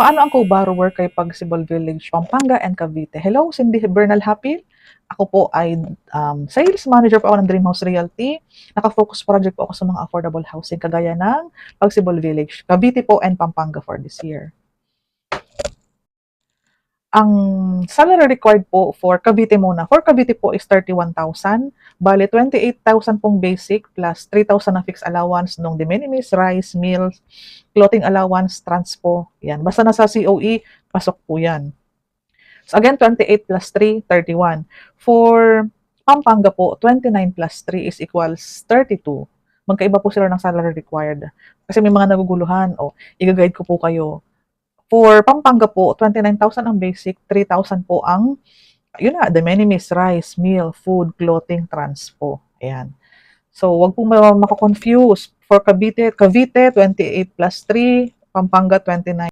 Paano ang co-borrower kay Pagsibol Village, Pampanga and Cavite? Hello, Cindy Bernal Hapil. Ako po ay sales manager po ako ng Dream House Realty. Naka-focus project po ako sa mga affordable housing kagaya ng Pagsibol Village, Cavite po and Pampanga for this year. Ang salary required po for Cavite muna. For Cavite po is 31,000. Bale, 28,000 pong basic plus 3,000 na fixed allowance nung de minimis, rice, meals, clothing allowance, transpo. Yan. Basta nasa COE, pasok po yan. So again, 28 plus 3, 31. For Pampanga po, 29 plus 3 is equals 32. Magkaiba po sila ng salary required. Kasi may mga naguguluhan. O, i-guide ko po kayo. For Pampanga po, 29,000 ang basic, 3,000 po ang, yun na, the minimis, rice, meal, food, clothing, transpo. Ayan. So, wag po makakonfuse. For Cavite, 28 plus 3, Pampanga 29.